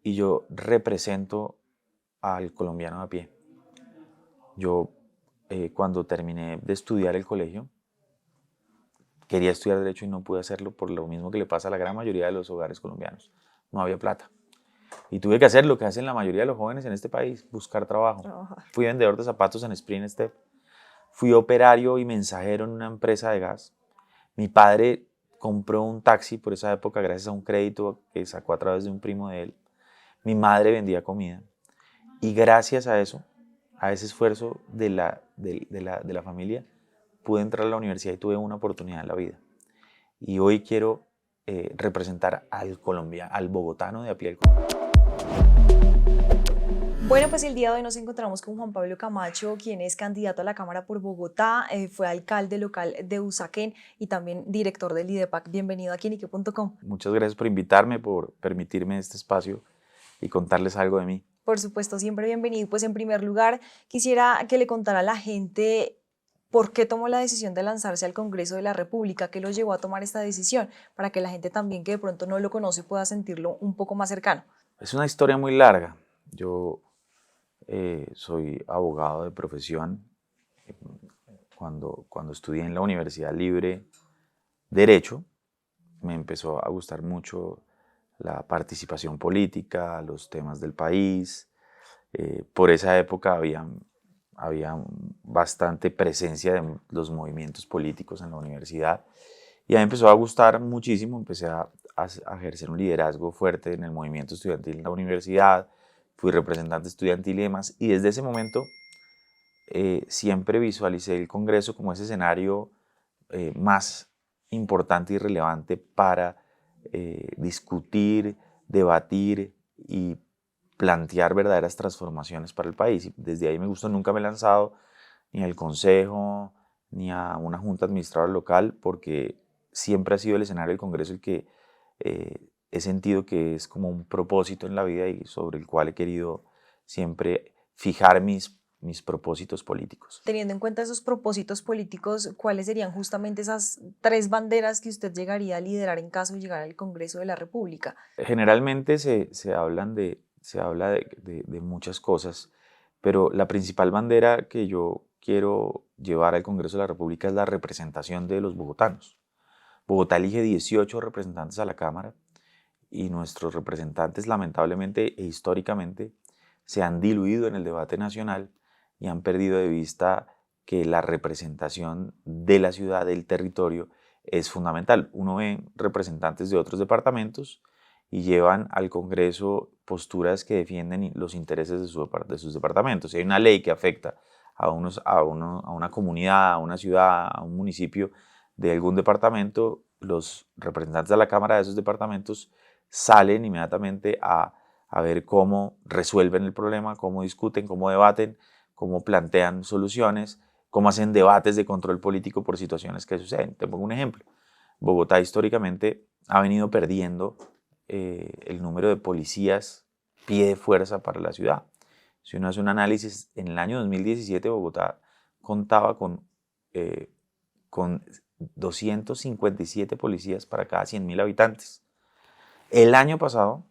y yo represento al colombiano de a pie. Yo, cuando terminé de estudiar el colegio, quería estudiar Derecho y no pude hacerlo por lo mismo que le pasa a la gran mayoría de los hogares colombianos. No había plata. Y tuve que hacer lo que hacen la mayoría de los jóvenes en este país, buscar trabajo. Trabajar. Fui vendedor de zapatos en Sprint Step. Fui operario y mensajero en una empresa de gas. Mi padre compró un taxi por esa época gracias a un crédito que sacó a través de un primo de él. Mi madre vendía comida. Y gracias a eso, a ese esfuerzo de la familia, pude entrar a la universidad y tuve una oportunidad en la vida. Y hoy quiero representar al colombiano, al bogotano de a pie. Bueno, pues el día de hoy nos encontramos con Juan Pablo Camacho, quien es candidato a la Cámara por Bogotá, fue alcalde local de Usaquén y también director del IDEPAC. Bienvenido a Quinique.com. Muchas gracias por invitarme, por permitirme este espacio y contarles algo de mí. Por supuesto, siempre bienvenido. Pues en primer lugar, quisiera que le contara a la gente por qué tomó la decisión de lanzarse al Congreso de la República, qué lo llevó a tomar esta decisión, para que la gente también que de pronto no lo conoce pueda sentirlo un poco más cercano. Es una historia muy larga. Yo soy abogado de profesión. Cuando estudié en la Universidad Libre Derecho, me empezó a gustar mucho la participación política, los temas del país. Por esa época había bastante presencia de los políticos en la universidad y a mí empezó a gustar muchísimo, empecé a ejercer un liderazgo fuerte en el movimiento estudiantil en la universidad, fui representante estudiantil y demás, y desde ese momento siempre visualicé el Congreso como ese escenario más importante y relevante para discutir, debatir y plantear verdaderas transformaciones para el país. Y desde ahí me gustó, nunca me he lanzado ni al consejo ni a una junta administradora local porque siempre ha sido el escenario del Congreso el que he sentido que es como un propósito en la vida y sobre el cual he querido siempre fijar mis propósitos políticos. Teniendo en cuenta esos propósitos políticos, ¿cuáles serían justamente esas tres banderas que usted llegaría a liderar en caso de llegar al Congreso de la República? Generalmente se habla de muchas cosas, pero la principal bandera que yo quiero llevar al Congreso de la República es la representación de los bogotanos. Bogotá elige 18 representantes a la Cámara y nuestros representantes lamentablemente e históricamente se han diluido en el debate nacional y han perdido de vista que la representación de la ciudad, del territorio, es fundamental. Uno ve representantes de otros departamentos y llevan al Congreso posturas que defienden los intereses de sus departamentos. Si hay una ley que afecta a una comunidad, a una ciudad, a un municipio de algún departamento, los representantes de la Cámara de esos departamentos salen inmediatamente a ver cómo resuelven el problema, cómo discuten, cómo debaten, cómo plantean soluciones, cómo hacen debates de control político por situaciones que suceden. Te pongo un ejemplo. Bogotá históricamente ha venido perdiendo el número de policías pie de fuerza para la ciudad. Si uno hace un análisis, en el año 2017 Bogotá contaba con 257 policías para cada 100.000 habitantes. El año pasado,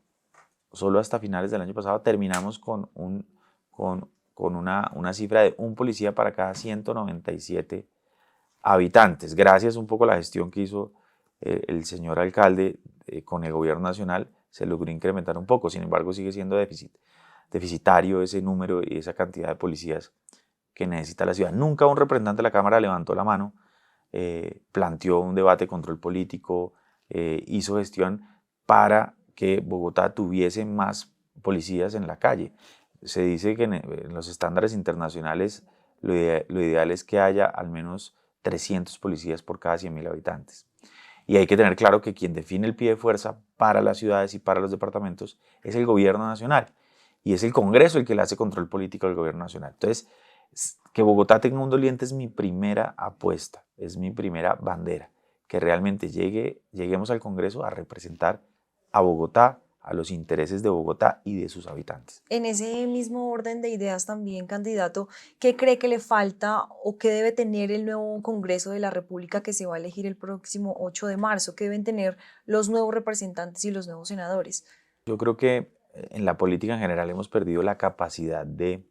solo hasta finales del año pasado, terminamos con una cifra de un policía para cada 197 habitantes. Gracias un poco a la gestión que hizo el señor alcalde con el gobierno nacional, se logró incrementar un poco. Sin embargo, sigue siendo deficitario ese número y esa cantidad de policías que necesita la ciudad. Nunca un representante de la Cámara levantó la mano, planteó un debate de control político, hizo gestión para que Bogotá tuviese más policías en la calle. Se dice que en los estándares internacionales lo ideal es que haya al menos 300 policías por cada 100.000 habitantes. Y hay que tener claro que quien define el pie de fuerza para las ciudades y para los departamentos es el gobierno nacional. Y es el Congreso el que le hace control político al gobierno nacional. Entonces, que Bogotá tenga un doliente es mi primera apuesta, es mi primera bandera. Que realmente lleguemos al Congreso a representar a Bogotá, a los intereses de Bogotá y de sus habitantes. En ese mismo orden de ideas también, candidato, ¿qué cree que le falta o qué debe tener el nuevo Congreso de la República que se va a elegir el próximo 8 de marzo? ¿Qué deben tener los nuevos representantes y los nuevos senadores? Yo creo que en la política en general hemos perdido la capacidad de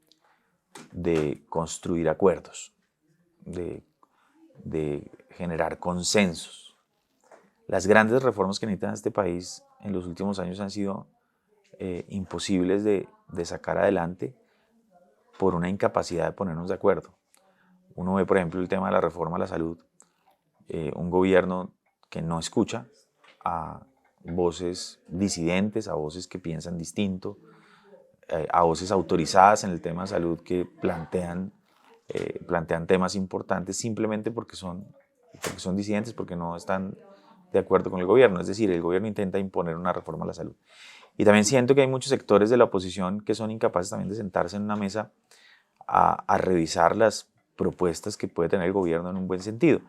construir acuerdos, de, de generar consensos. Las grandes reformas que necesita este país en los últimos años han sido imposibles de sacar adelante por una incapacidad de ponernos de acuerdo. Uno ve, por ejemplo, el tema de la reforma a la salud, un gobierno que no escucha a voces disidentes, a voces que piensan distinto, a voces autorizadas en el tema de salud que plantean temas importantes simplemente porque son disidentes, porque no están de acuerdo con el gobierno. Es decir, el gobierno intenta imponer una reforma a la salud. Y también siento que hay muchos sectores de la oposición que son incapaces también de sentarse en una mesa a revisar las propuestas que puede tener el gobierno en un buen sentido.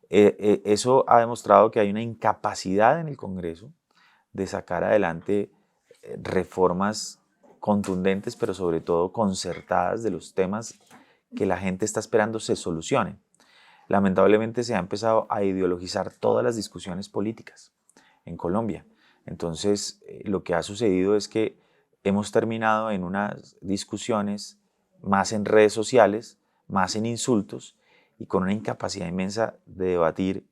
Eso ha demostrado que hay una incapacidad en el Congreso de sacar adelante reformas contundentes, pero sobre todo concertadas de los temas que la gente está esperando se solucionen. Lamentablemente se ha empezado a ideologizar todas las discusiones políticas en Colombia. Entonces, lo que ha sucedido es que hemos terminado en unas discusiones más en redes sociales, más en insultos y con una incapacidad inmensa de debatir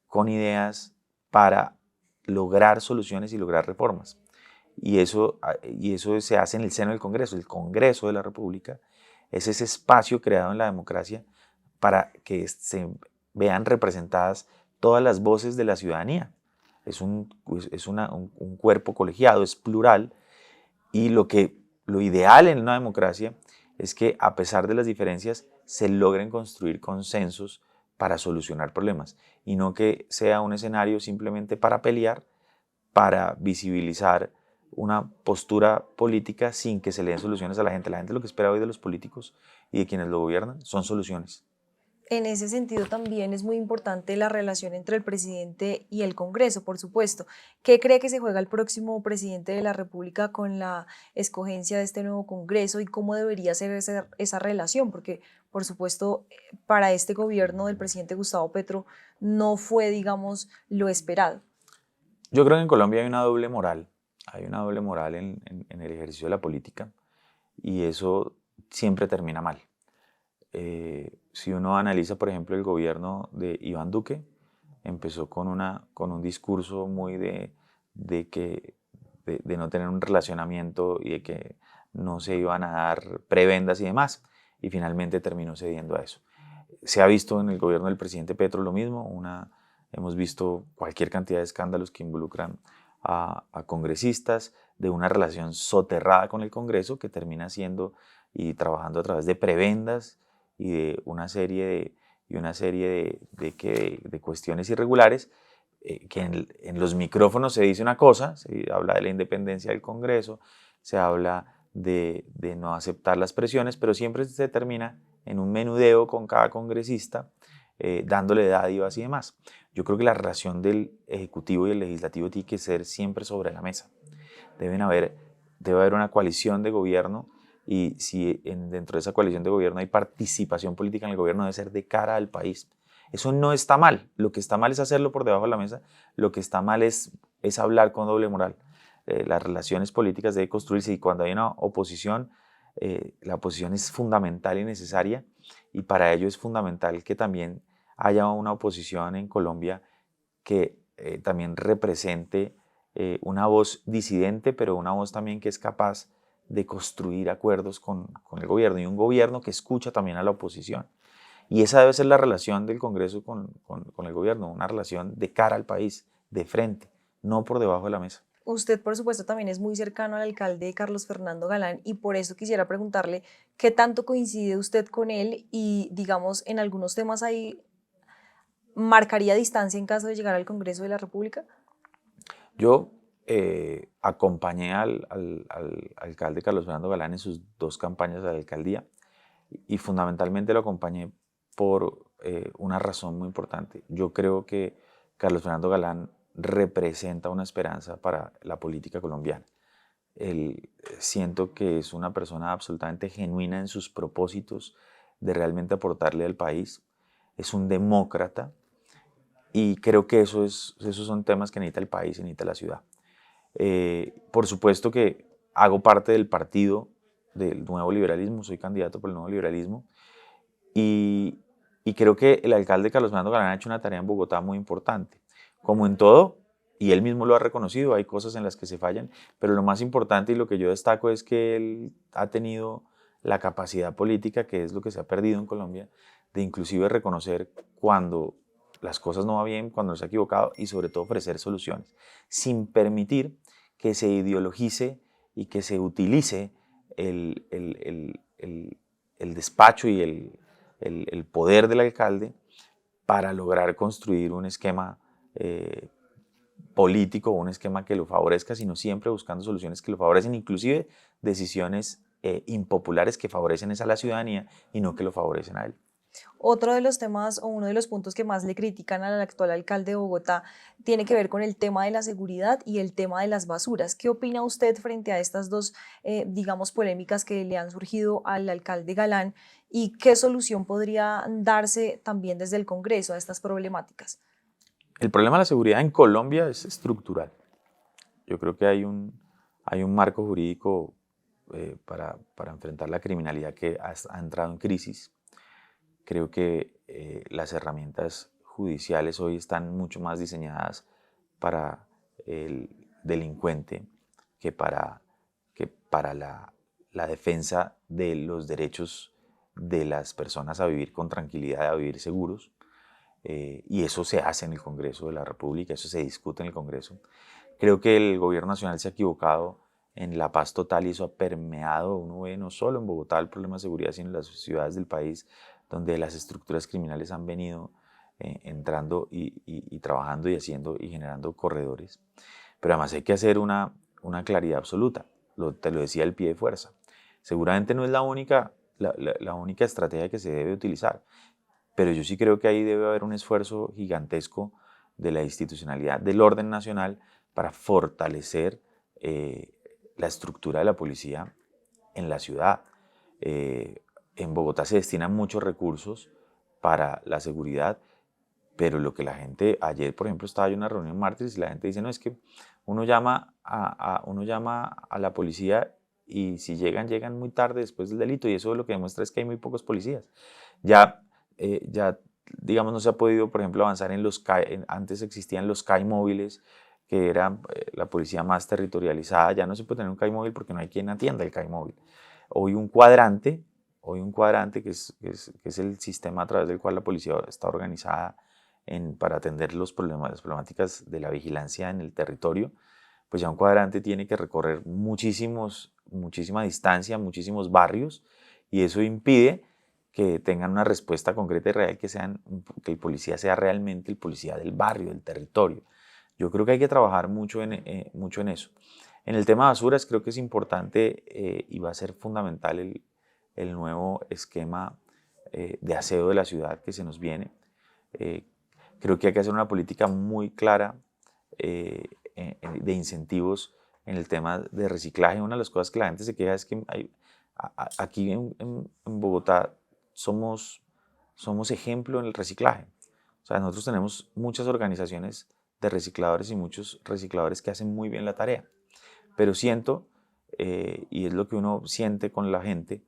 con ideas para lograr soluciones y lograr reformas. Y eso se hace en el seno del Congreso. El Congreso de la República es ese espacio creado en la democracia para que se vean representadas todas las voces de la ciudadanía. Es un cuerpo colegiado, es plural, y lo ideal en una democracia es que a pesar de las diferencias se logren construir consensos para solucionar problemas y no que sea un escenario simplemente para pelear, para visibilizar una postura política sin que se le den soluciones a la gente. La gente lo que espera hoy de los políticos y de quienes lo gobiernan son soluciones. En ese sentido también es muy importante la relación entre el presidente y el Congreso, por supuesto. ¿Qué cree que se juega el próximo presidente de la República con la escogencia de este nuevo Congreso y cómo debería ser esa relación? Porque, por supuesto, para este gobierno del presidente Gustavo Petro no fue, digamos, lo esperado. Yo creo que en Colombia hay una doble moral. Hay una doble moral en el ejercicio de la política y eso siempre termina mal. Si uno analiza, por ejemplo, el gobierno de Iván Duque, empezó con un discurso muy de no tener un relacionamiento y de que no se iban a dar prebendas y demás, y finalmente terminó cediendo a eso. Se ha visto en el gobierno del presidente Petro lo mismo, hemos visto cualquier cantidad de escándalos que involucran a congresistas, de una relación soterrada con el Congreso que termina siendo y trabajando a través de prebendas y de una serie de cuestiones irregulares, que en los micrófonos se dice una cosa, se habla de la independencia del Congreso, se habla de no aceptar las presiones, pero siempre se termina en un menudeo con cada congresista, dándole dádivas y demás. Yo creo que la relación del Ejecutivo y el Legislativo tiene que ser siempre sobre la mesa. Debe haber una coalición de gobierno y si dentro de esa coalición de gobierno hay participación política en el gobierno, debe ser de cara al país. Eso no está mal. Lo que está mal es hacerlo por debajo de la mesa. Lo que está mal es hablar con doble moral. Las relaciones políticas deben construirse y cuando hay una oposición, la oposición es fundamental y necesaria y para ello es fundamental que también haya una oposición en Colombia que también represente una voz disidente, pero una voz también que es capaz de construir acuerdos con el gobierno y un gobierno que escucha también a la oposición. Y esa debe ser la relación del Congreso con el gobierno, una relación de cara al país, de frente, no por debajo de la mesa. Usted, por supuesto, también es muy cercano al alcalde Carlos Fernando Galán y por eso quisiera preguntarle qué tanto coincide usted con él y, digamos, en algunos temas ahí marcaría distancia en caso de llegar al Congreso de la República. Yo acompañé al alcalde Carlos Fernando Galán en sus 2 campañas a la alcaldía y fundamentalmente lo acompañé por una razón muy importante. Yo creo que Carlos Fernando Galán representa una esperanza para la política colombiana. Siento que es una persona absolutamente genuina en sus propósitos de realmente aportarle al país. Es un demócrata y creo que esos son temas que necesita el país y necesita la ciudad. Por supuesto que hago parte del partido del nuevo liberalismo, soy candidato por el nuevo liberalismo y, y creo que el alcalde Carlos Fernando Galán ha hecho una tarea en Bogotá muy importante. Como en todo, y él mismo lo ha reconocido, hay cosas en las que se fallan, pero lo más importante y lo que yo destaco es que él ha tenido la capacidad política, que es lo que se ha perdido en Colombia, de inclusive reconocer cuando las cosas no van bien, cuando se ha equivocado y sobre todo ofrecer soluciones, sin permitir que se ideologice y que se utilice el despacho y el poder del alcalde para lograr construir un esquema político, un esquema que lo favorezca, sino siempre buscando soluciones que lo favorecen, inclusive decisiones impopulares que favorecen a la ciudadanía y no que lo favorecen a él. Otro de los temas o uno de los puntos que más le critican al actual alcalde de Bogotá tiene que ver con el tema de la seguridad y el tema de las basuras. ¿Qué opina usted frente a estas dos, digamos, polémicas que le han surgido al alcalde Galán y qué solución podría darse también desde el Congreso a estas problemáticas? El problema de la seguridad en Colombia es estructural. Yo creo que hay un marco jurídico para enfrentar la criminalidad que ha entrado en crisis. Creo que las herramientas judiciales hoy están mucho más diseñadas para el delincuente que para la defensa de los derechos de las personas a vivir con tranquilidad, a vivir seguros. Y eso se hace en el Congreso de la República, eso se discute en el Congreso. Creo que el gobierno nacional se ha equivocado en la paz total y eso ha permeado, uno ve no solo en Bogotá el problema de seguridad, sino en las ciudades del país donde las estructuras criminales han venido entrando y trabajando y haciendo y generando corredores. Pero además hay que hacer una claridad absoluta, te lo decía el pie de fuerza. Seguramente no es la única estrategia que se debe utilizar, pero yo sí creo que ahí debe haber un esfuerzo gigantesco de la institucionalidad del orden nacional para fortalecer la estructura de la policía en la ciudad. En Bogotá se destinan muchos recursos para la seguridad, pero lo que la gente, ayer por ejemplo estaba yo en una reunión martes y la gente dice, no, es que uno llama a la policía y si llegan, llegan muy tarde después del delito y eso lo que demuestra es que hay muy pocos policías. Ya digamos, no se ha podido, por ejemplo, avanzar en los CAI, antes existían los CAI móviles, que era la policía más territorializada, ya no se puede tener un CAI móvil porque no hay quien atienda el CAI móvil. Hoy un cuadrante, que es el sistema a través del cual la policía está organizada para atender las problemáticas de la vigilancia en el territorio, pues ya un cuadrante tiene que recorrer muchísima distancia, muchísimos barrios, y eso impide que tengan una respuesta concreta y real, que el policía sea realmente el policía del barrio, del territorio. Yo creo que hay que trabajar mucho en eso. En el tema de basuras creo que es importante y va a ser fundamental el nuevo esquema de aseo de la ciudad que se nos viene. Creo que hay que hacer una política muy clara de incentivos en el tema de reciclaje. Una de las cosas que la gente se queja es que aquí en Bogotá somos ejemplo en el reciclaje. O sea, nosotros tenemos muchas organizaciones de recicladores y muchos recicladores que hacen muy bien la tarea. Pero siento, y es lo que uno siente con la gente,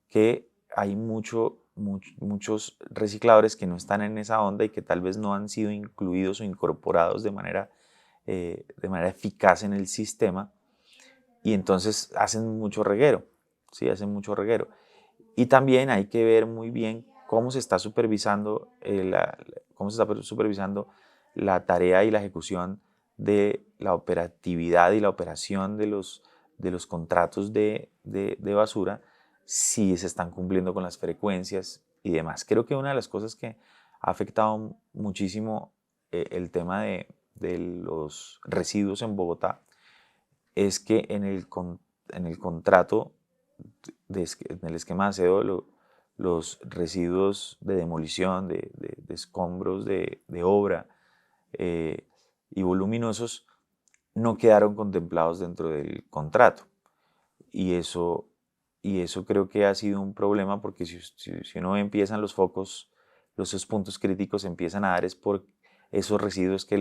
que hay muchos recicladores que no están en esa onda y que tal vez no han sido incluidos o incorporados de manera eficaz en el sistema y entonces hacen mucho reguero, ¿sí? Hacen mucho reguero. Y también hay que ver muy bien cómo se está supervisando, la tarea y la ejecución de la operatividad y la operación de los contratos de basura, si se están cumpliendo con las frecuencias y demás. Creo que una de las cosas que ha afectado muchísimo el tema de los residuos en Bogotá es que en el contrato, en el esquema de aseo, los residuos de demolición, de escombros de obra y voluminosos no quedaron contemplados dentro del contrato. Y eso creo que ha sido un problema porque si uno empiezan los focos, esos puntos críticos empiezan a dar es por esos residuos que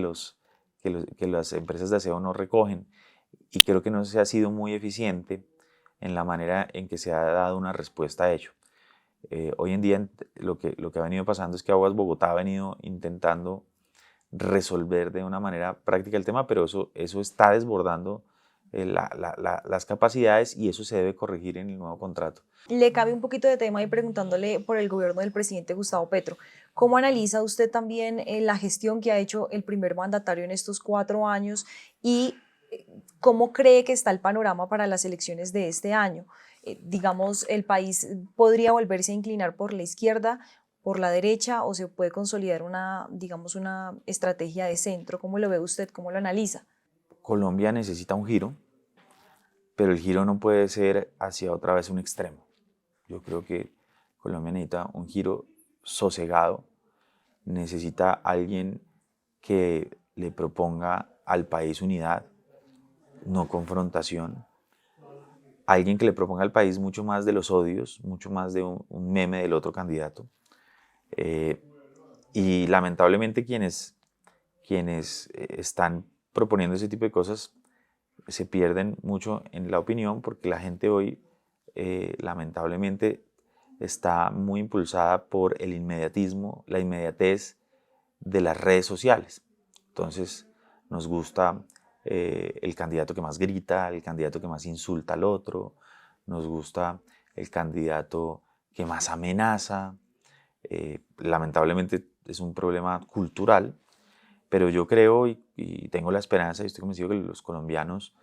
las empresas de aseo no recogen y creo que no se ha sido muy eficiente en la manera en que se ha dado una respuesta a ello. Hoy en día lo que ha venido pasando es que Aguas Bogotá ha venido intentando resolver de una manera práctica el tema, pero eso está desbordando las capacidades y eso se debe corregir en el nuevo contrato. Le cabe un poquito de tema y preguntándole por el gobierno del presidente Gustavo Petro. ¿Cómo analiza usted también la gestión que ha hecho el primer mandatario en estos 4 años y cómo cree que está el panorama para las elecciones de este año? Digamos, ¿el país podría volverse a inclinar por la izquierda, por la derecha o se puede consolidar una, digamos, una estrategia de centro? ¿Cómo lo ve usted? ¿Cómo lo analiza? Colombia necesita un giro, pero el giro no puede ser hacia otra vez un extremo. Yo creo que Colombia necesita un giro sosegado, necesita alguien que le proponga al país unidad, no confrontación, alguien que le proponga al país mucho más de los odios, mucho más de un meme del otro candidato. Eh, y lamentablemente quienes están proponiendo ese tipo de cosas se pierden mucho en la opinión porque la gente hoy lamentablemente está muy impulsada por el inmediatismo, la inmediatez de las redes sociales. Entonces nos gusta el candidato que más grita, el candidato que más insulta al otro, nos gusta el candidato que más amenaza. Lamentablemente es un problema cultural, pero yo creo y tengo la esperanza y estoy convencido que los colombianos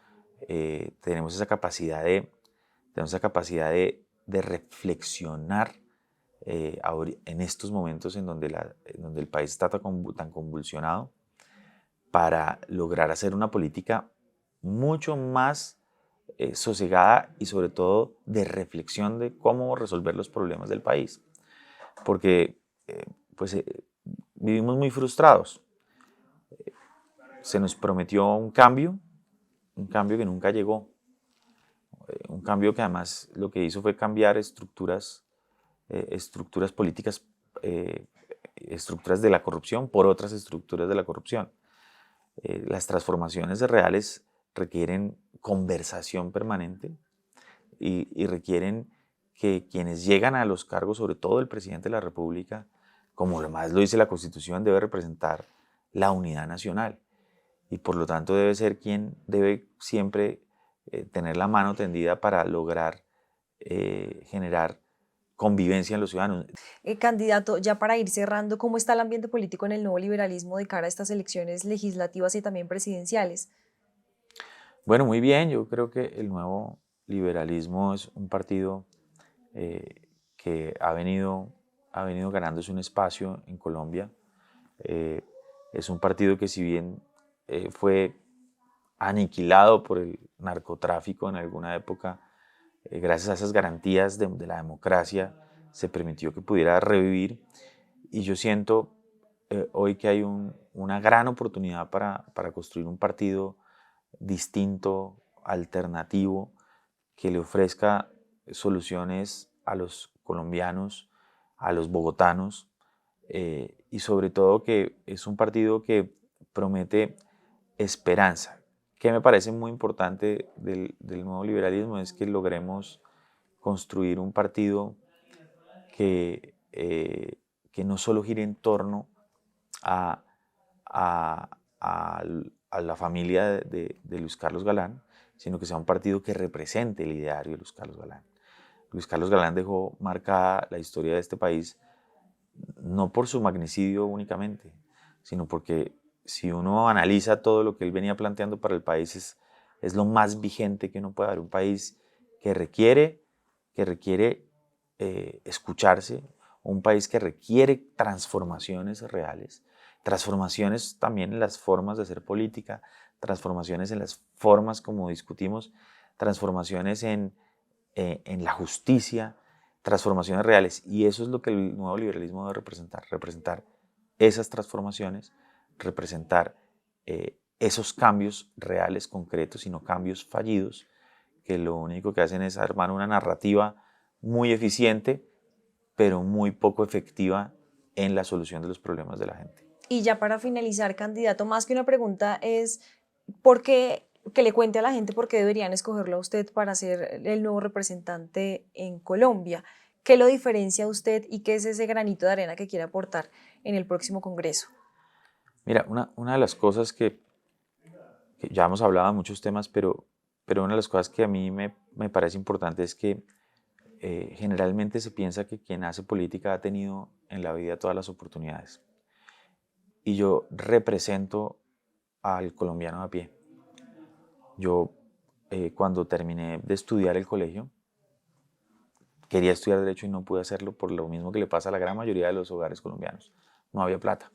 tenemos esa capacidad de reflexionar en estos momentos en donde el país está tan convulsionado para lograr hacer una política mucho más sosegada y sobre todo de reflexión de cómo resolver los problemas del país. Porque pues, vivimos muy frustrados. Se nos prometió un cambio que nunca llegó, un cambio que además lo que hizo fue cambiar estructuras políticas, estructuras de la corrupción por otras estructuras de la corrupción. Las transformaciones reales requieren conversación permanente y requieren que quienes llegan a los cargos, sobre todo el presidente de la República, como lo más lo dice la Constitución, debe representar la unidad nacional y por lo tanto debe ser quien debe siempre tener la mano tendida para lograr generar convivencia en los ciudadanos. Candidato, ya para ir cerrando, ¿cómo está el ambiente político en el nuevo liberalismo de cara a estas elecciones legislativas y también presidenciales? Bueno, muy bien, yo creo que el nuevo liberalismo es un partido que ha venido ganándose un espacio en Colombia. Eh, es un partido que si bien fue aniquilado por el narcotráfico en alguna época, gracias a esas garantías de la democracia, se permitió que pudiera revivir. Y yo siento hoy que hay una gran oportunidad para construir un partido distinto, alternativo, que le ofrezca soluciones a los colombianos, a los bogotanos, y sobre todo que es un partido que promete esperanza. Que me parece muy importante del nuevo liberalismo es que logremos construir un partido que no solo gire en torno a, a, a, a la familia de Luis Carlos Galán, sino que sea un partido que represente el ideario de Luis Carlos Galán. Luis Carlos Galán dejó marcada la historia de este país no por su magnicidio únicamente, sino porque si uno analiza todo lo que él venía planteando para el país es lo más vigente que uno puede dar. Un país que requiere escucharse, un país que requiere transformaciones reales, transformaciones también en las formas de hacer política, transformaciones en las formas como discutimos, transformaciones en la justicia, transformaciones reales. Y eso es lo que el nuevo liberalismo debe representar esas transformaciones, representar esos cambios reales, concretos, y no cambios fallidos, que lo único que hacen es armar una narrativa muy eficiente, pero muy poco efectiva en la solución de los problemas de la gente. Y ya para finalizar, candidato, más que una pregunta es, ¿por qué que le cuente a la gente por qué deberían escogerlo a usted para ser el nuevo representante en Colombia. ¿Qué lo diferencia a usted y qué es ese granito de arena que quiere aportar en el próximo Congreso? Mira, una de las cosas que ya hemos hablado de muchos temas, pero una de las cosas que a mí me parece importante es que generalmente se piensa que quien hace política ha tenido en la vida todas las oportunidades. Y yo represento al colombiano a pie. Yo, cuando terminé de estudiar el colegio, quería estudiar Derecho y no pude hacerlo por lo mismo que le pasa a la gran mayoría de los hogares colombianos. No había plata.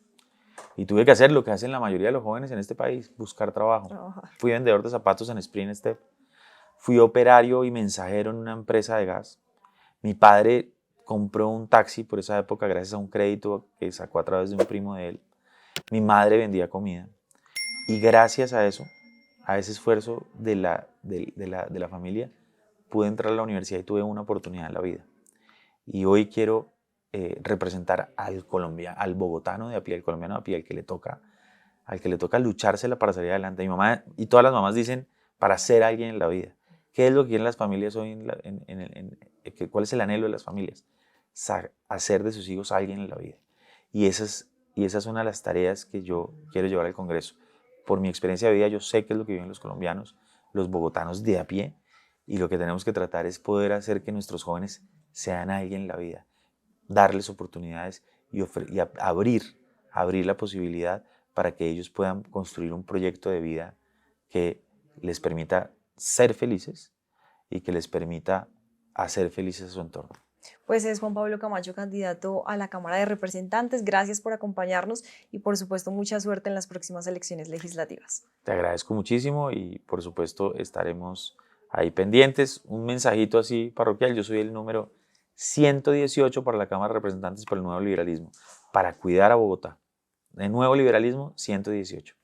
Y tuve que hacer lo que hacen la mayoría de los jóvenes en este país, buscar trabajo. Trabajar. Fui vendedor de zapatos en Sprint Step. Fui operario y mensajero en una empresa de gas. Mi padre compró un taxi por esa época gracias a un crédito que sacó a través de un primo de él. Mi madre vendía comida. Y gracias a eso, a ese esfuerzo de la familia, pude entrar a la universidad y tuve una oportunidad en la vida. Y hoy quiero representar al bogotano de a pie, al colombiano de a pie, al que le toca luchársela para salir adelante. Mi mamá y todas las mamás dicen, para ser alguien en la vida. ¿Qué es lo que quieren las familias hoy? ¿Cuál es el anhelo de las familias? Hacer de sus hijos alguien en la vida. Y esa es una de las tareas que yo quiero llevar al Congreso. Por mi experiencia de vida, yo sé qué es lo que viven los colombianos, los bogotanos de a pie, y lo que tenemos que tratar es poder hacer que nuestros jóvenes sean alguien en la vida, darles oportunidades y abrir la posibilidad para que ellos puedan construir un proyecto de vida que les permita ser felices y que les permita hacer felices a su entorno. Pues es Juan Pablo Camacho, candidato a la Cámara de Representantes. Gracias por acompañarnos y por supuesto mucha suerte en las próximas elecciones legislativas. Te agradezco muchísimo y por supuesto estaremos ahí pendientes. Un mensajito así parroquial, yo soy el número 118 para la Cámara de Representantes por el Nuevo Liberalismo, para cuidar a Bogotá. De Nuevo Liberalismo, 118.